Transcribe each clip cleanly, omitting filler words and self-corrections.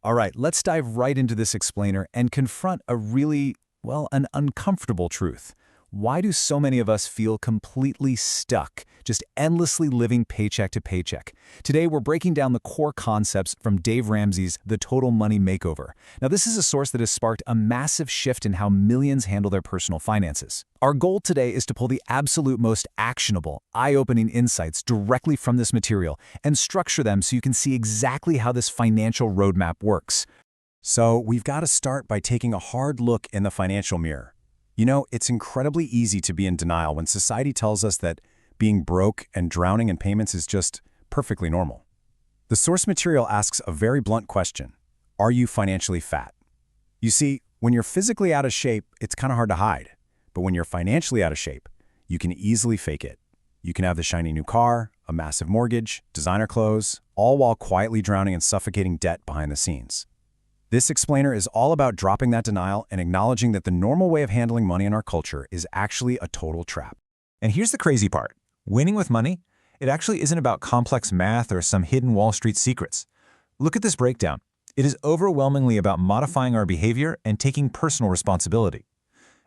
All right, let's dive right into this explainer and confront a really, well, an uncomfortable truth. Why do so many of us feel completely stuck, just endlessly living paycheck to paycheck? Today, we're breaking down the core concepts from Dave Ramsey's The Total Money Makeover. Now, this is a source that has sparked a massive shift in how millions handle their personal finances. Our goal today is to pull the absolute most actionable, eye-opening insights directly from this material and structure them so you can see exactly how this financial roadmap works. So we've got to start by taking a hard look in the financial mirror. You know, it's incredibly easy to be in denial when society tells us that being broke and drowning in payments is just perfectly normal. The source material asks a very blunt question. Are you financially fat? You see, when you're physically out of shape, it's kind of hard to hide. But when you're financially out of shape, you can easily fake it. You can have the shiny new car, a massive mortgage, designer clothes, all while quietly drowning in suffocating debt behind the scenes. This explainer is all about dropping that denial and acknowledging that the normal way of handling money in our culture is actually a total trap. And here's the crazy part. Winning with money, it actually isn't about complex math or some hidden Wall Street secrets. Look at this breakdown. It is overwhelmingly about modifying our behavior and taking personal responsibility.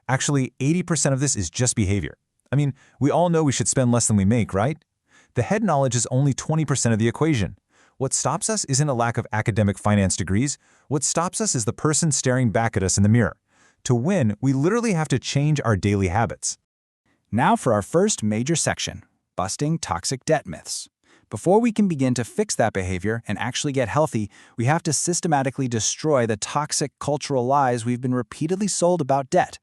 Actually, 80% of this is just behavior. I mean, we all know we should spend less than we make, right? The head knowledge is only 20% of the equation. What stops us isn't a lack of academic finance degrees. What stops us is the person staring back at us in the mirror. To win, we literally have to change our daily habits. Now for our first major section, busting toxic debt myths. Before we can begin to fix that behavior and actually get healthy, we have to systematically destroy the toxic cultural lies we've been repeatedly sold about debt.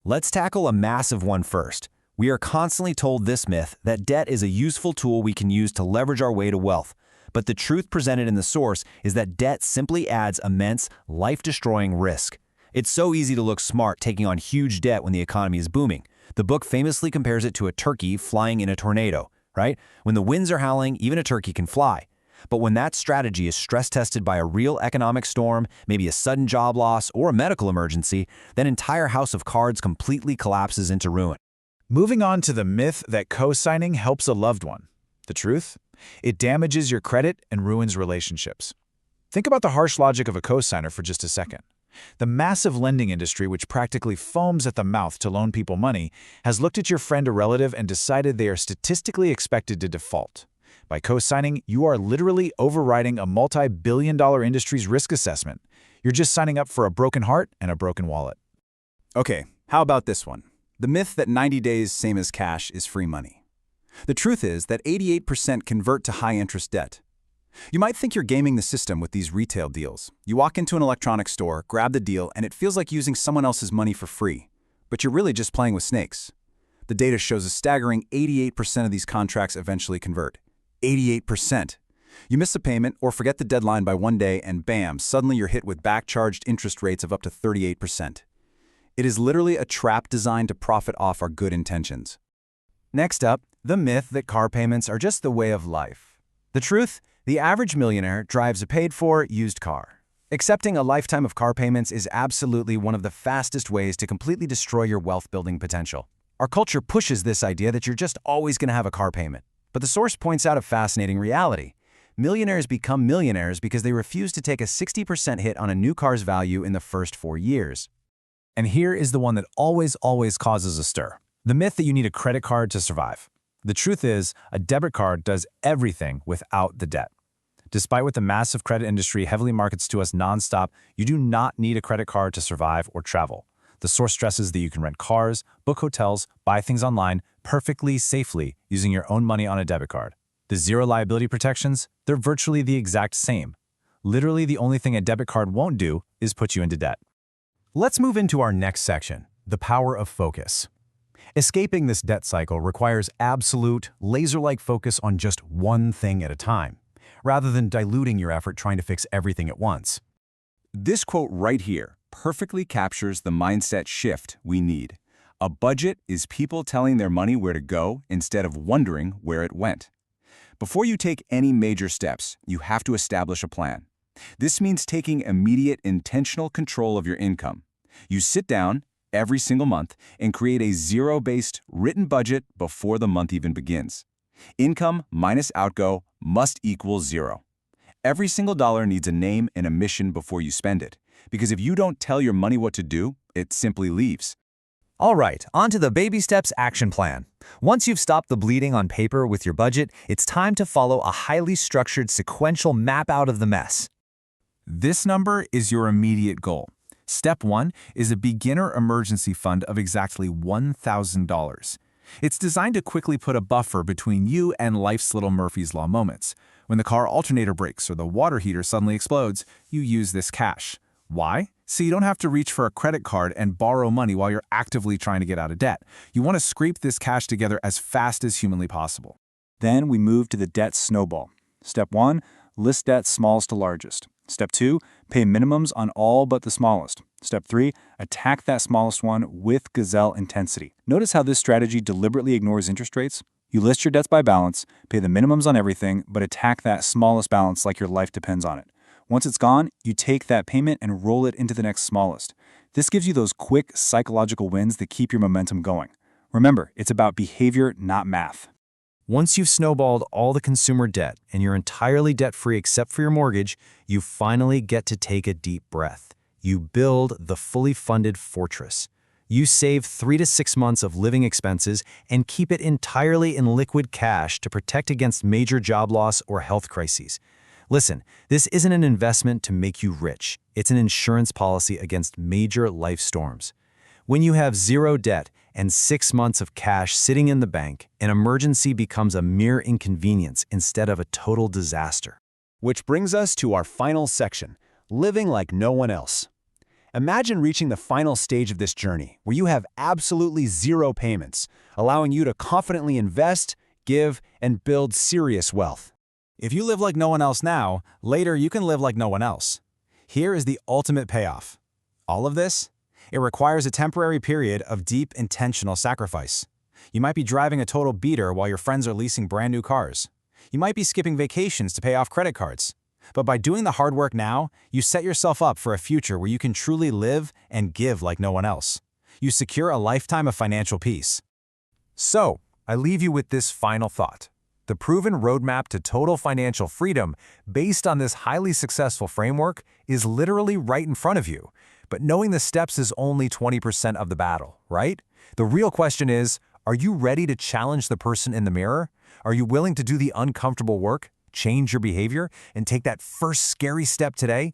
Let's tackle a massive one first. We are constantly told this myth that debt is a useful tool we can use to leverage our way to wealth. But the truth presented in the source is that debt simply adds immense, life-destroying risk. It's so easy to look smart taking on huge debt when the economy is booming. The book famously compares it to a turkey flying in a tornado, right? When the winds are howling, even a turkey can fly. But when that strategy is stress-tested by a real economic storm, maybe a sudden job loss or a medical emergency, that entire house of cards completely collapses into ruin. Moving on to the myth that co-signing helps a loved one. The truth? It damages your credit and ruins relationships. Think about the harsh logic of a cosigner for just a second. The massive lending industry, which practically foams at the mouth to loan people money, has looked at your friend or relative and decided they are statistically expected to default. By co-signing, you are literally overriding a multi-billion-dollar industry's risk assessment. You're just signing up for a broken heart and a broken wallet. Okay, how about this one? The myth that 90 days same as cash is free money. The truth is that 88% convert to high-interest debt. You might think you're gaming the system with these retail deals. You walk into an electronics store, grab the deal, and it feels like using someone else's money for free. But you're really just playing with snakes. The data shows a staggering 88% of these contracts eventually convert. 88%. You miss a payment or forget the deadline by one day, and bam, suddenly you're hit with back-charged interest rates of up to 38%. It is literally a trap designed to profit off our good intentions. Next up, the myth that car payments are just the way of life. The truth? The average millionaire drives a paid-for, used car. Accepting a lifetime of car payments is absolutely one of the fastest ways to completely destroy your wealth-building potential. Our culture pushes this idea that you're just always going to have a car payment. But the source points out a fascinating reality. Millionaires become millionaires because they refuse to take a 60% hit on a new car's value in the first 4 years. And here is the one that always causes a stir. The myth that you need a credit card to survive. The truth is, a debit card does everything without the debt. Despite what the massive credit industry heavily markets to us nonstop, you do not need a credit card to survive or travel. The source stresses that you can rent cars, book hotels, buy things online perfectly safely using your own money on a debit card. The zero liability protections, they're virtually the exact same. Literally, the only thing a debit card won't do is put you into debt. Let's move into our next section, the power of focus. Escaping this debt cycle requires absolute, laser-like focus on just one thing at a time, rather than diluting your effort trying to fix everything at once. This quote right here perfectly captures the mindset shift we need. A budget is people telling their money where to go instead of wondering where it went. Before you take any major steps, you have to establish a plan. This means taking immediate, intentional control of your income. You sit down every single month and create a zero-based, written budget before the month even begins. Income minus outgo must equal zero. Every single dollar needs a name and a mission before you spend it. Because if you don't tell your money what to do, it simply leaves. All right, on to the baby steps action plan. Once you've stopped the bleeding on paper with your budget, it's time to follow a highly structured sequential map out of the mess. This number is your immediate goal. Step 1 is a beginner emergency fund of exactly $1,000. It's designed to quickly put a buffer between you and life's little Murphy's Law moments. When the car alternator breaks or the water heater suddenly explodes, you use this cash. Why? So you don't have to reach for a credit card and borrow money while you're actively trying to get out of debt. You want to scrape this cash together as fast as humanly possible. Then we move to the debt snowball. Step 1, list debt smallest to largest. Step 2, pay minimums on all but the smallest. Step 3, attack that smallest one with gazelle intensity. Notice how this strategy deliberately ignores interest rates? You list your debts by balance, pay the minimums on everything, but attack that smallest balance like your life depends on it. Once it's gone, you take that payment and roll it into the next smallest. This gives you those quick psychological wins that keep your momentum going. Remember, it's about behavior, not math. Once you've snowballed all the consumer debt and you're entirely debt-free except for your mortgage, you finally get to take a deep breath. You build the fully funded fortress. You save 3 to 6 months of living expenses and keep it entirely in liquid cash to protect against major job loss or health crises. Listen, this isn't an investment to make you rich. It's an insurance policy against major life storms. When you have zero debt and 6 months of cash sitting in the bank, an emergency becomes a mere inconvenience instead of a total disaster. Which brings us to our final section, living like no one else. Imagine reaching the final stage of this journey, where you have absolutely zero payments, allowing you to confidently invest, give, and build serious wealth. If you live like no one else now, later you can live like no one else. Here is the ultimate payoff. All of this? It requires a temporary period of deep, intentional sacrifice. You might be driving a total beater while your friends are leasing brand new cars. You might be skipping vacations to pay off credit cards. But by doing the hard work now, you set yourself up for a future where you can truly live and give like no one else. You secure a lifetime of financial peace. So, I leave you with this final thought. The proven roadmap to total financial freedom, based on this highly successful framework, is literally right in front of you. But knowing the steps is only 20% of the battle, right? The real question is, are you ready to challenge the person in the mirror? Are you willing to do the uncomfortable work, change your behavior, and take that first scary step today?